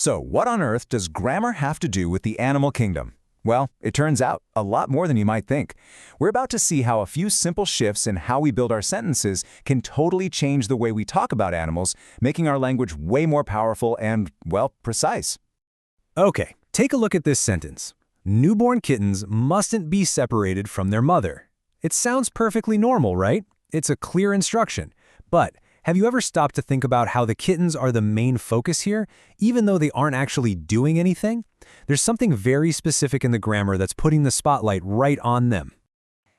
So, what on earth does grammar have to do with the animal kingdom? Well, it turns out a lot more than you might think. We're about to see how a few simple shifts in how we build our sentences can totally change the way we talk about animals, making our language way more powerful and, well, precise. Okay, take a look at this sentence. Newborn kittens mustn't be separated from their mother. It sounds perfectly normal, right? It's a clear instruction. But have you ever stopped to think about how the kittens are the main focus here, even though they aren't actually doing anything? There's something very specific in the grammar that's putting the spotlight right on them.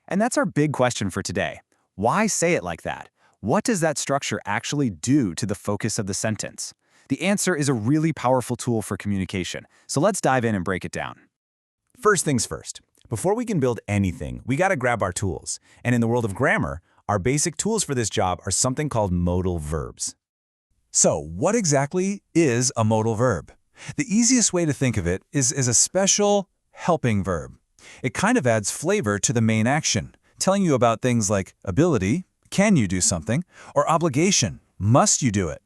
And that's our big question for today. Why say it like that? What does that structure actually do to the focus of the sentence? The answer is a really powerful tool for communication, so let's dive in and break it down. First things first. Before we can build anything, we gotta grab our tools. And in the world of grammar, our basic tools for this job are something called modal verbs. So, what exactly is a modal verb? The easiest way to think of it is as a special helping verb. It kind of adds flavor to the main action, telling you about things like ability, can you do something, or obligation, must you do it.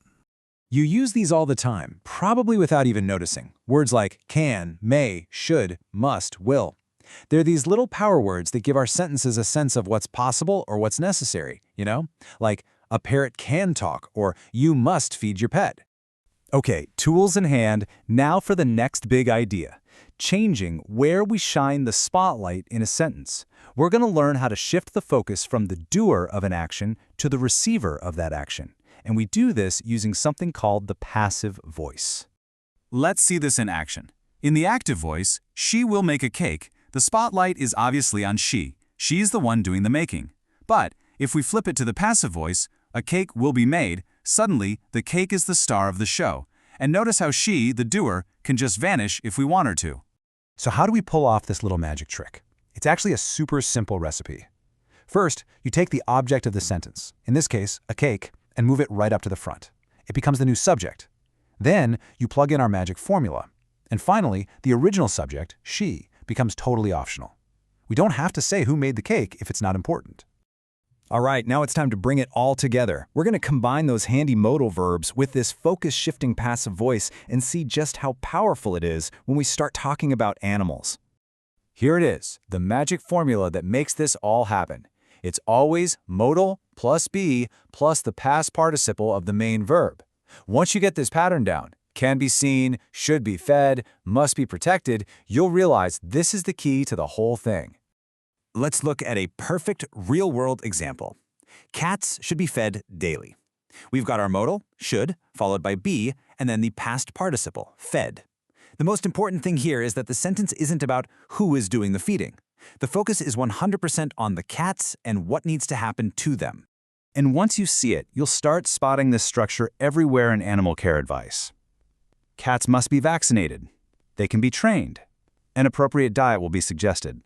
You use these all the time, probably without even noticing. Words like can, may, should, must, will. They're these little power words that give our sentences a sense of what's possible or what's necessary, Like, a parrot can talk, or you must feed your pet. Okay, tools in hand, now for the next big idea. Changing where we shine the spotlight in a sentence. We're going to learn how to shift the focus from the doer of an action to the receiver of that action. And we do this using something called the passive voice. Let's see this in action. In the active voice, she will make a cake. The spotlight is obviously on she. She's the one doing the making. But if we flip it to the passive voice, a cake will be made. Suddenly, the cake is the star of the show. And notice how she, the doer, can just vanish if we want her to. So how do we pull off this little magic trick? It's actually a super simple recipe. First, you take the object of the sentence, in this case, a cake, and move it right up to the front. It becomes the new subject. Then, you plug in our magic formula. And finally, the original subject, she, becomes totally optional. We don't have to say who made the cake if it's not important. All right, now it's time to bring it all together. We're going to combine those handy modal verbs with this focus-shifting passive voice and see just how powerful it is when we start talking about animals. Here it is, the magic formula that makes this all happen. It's always modal plus be plus the past participle of the main verb. Once you get this pattern down, can be seen, should be fed, must be protected, you'll realize this is the key to the whole thing. Let's look at a perfect real-world example. Cats should be fed daily. We've got our modal, should, followed by be, and then the past participle, fed. The most important thing here is that the sentence isn't about who is doing the feeding. The focus is 100% on the cats and what needs to happen to them. And once you see it, you'll start spotting this structure everywhere in animal care advice. Cats must be vaccinated. They can be trained. An appropriate diet will be suggested.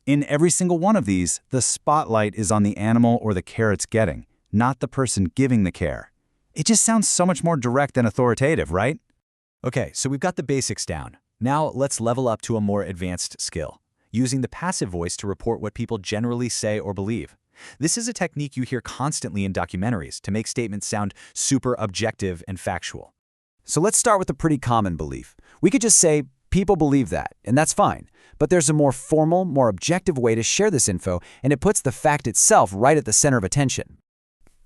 In every single one of these, the spotlight is on the animal or the care it's getting, not the person giving the care. It just sounds so much more direct and authoritative, right? Okay, so we've got the basics down. Now let's level up to a more advanced skill, using the passive voice to report what people generally say or believe. This is a technique you hear constantly in documentaries to make statements sound super objective and factual. So let's start with a pretty common belief. We could just say, people believe that, and that's fine. But there's a more formal, more objective way to share this info, and it puts the fact itself right at the center of attention.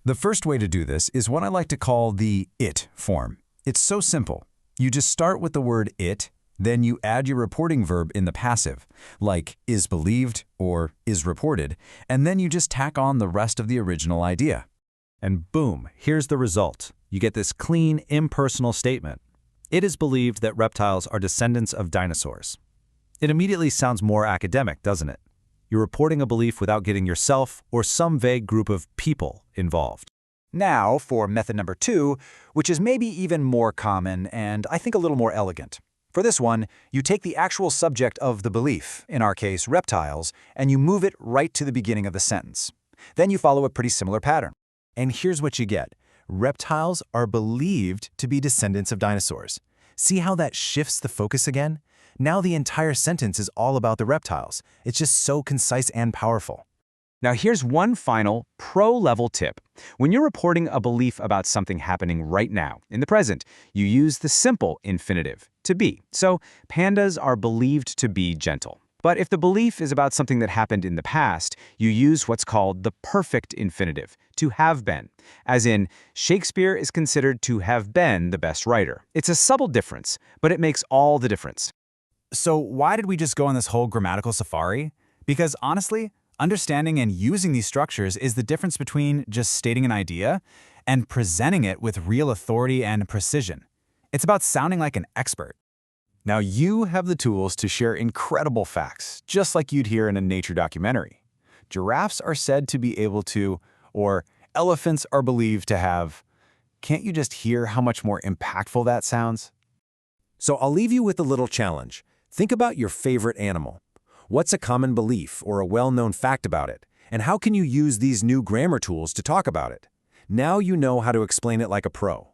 The first way to do this is what I like to call the it form. It's so simple. You just start with the word it, then you add your reporting verb in the passive, like is believed or is reported, and then you just tack on the rest of the original idea. And boom, here's the result. You get this clean, impersonal statement. It is believed that reptiles are descendants of dinosaurs. It immediately sounds more academic, doesn't it? You're reporting a belief without getting yourself or some vague group of people involved. Now for method number 2, which is maybe even more common and I think a little more elegant. For this one, you take the actual subject of the belief, in our case reptiles, and you move it right to the beginning of the sentence. Then you follow a pretty similar pattern. And here's what you get. Reptiles are believed to be descendants of dinosaurs. See how that shifts the focus again? Now the entire sentence is all about the reptiles. It's just so concise and powerful. Now here's one final pro-level tip. When you're reporting a belief about something happening right now, in the present, you use the simple infinitive, to be. So pandas are believed to be gentle. But if the belief is about something that happened in the past, you use what's called the perfect infinitive, to have been. As in, Shakespeare is considered to have been the best writer. It's a subtle difference, but it makes all the difference. So why did we just go on this whole grammatical safari? Because honestly, understanding and using these structures is the difference between just stating an idea and presenting it with real authority and precision. It's about sounding like an expert. Now you have the tools to share incredible facts, just like you'd hear in a nature documentary. Giraffes are said to be able to, or elephants are believed to have. Can't you just hear how much more impactful that sounds? So I'll leave you with a little challenge. Think about your favorite animal. What's a common belief or a well-known fact about it? And how can you use these new grammar tools to talk about it? Now you know how to explain it like a pro.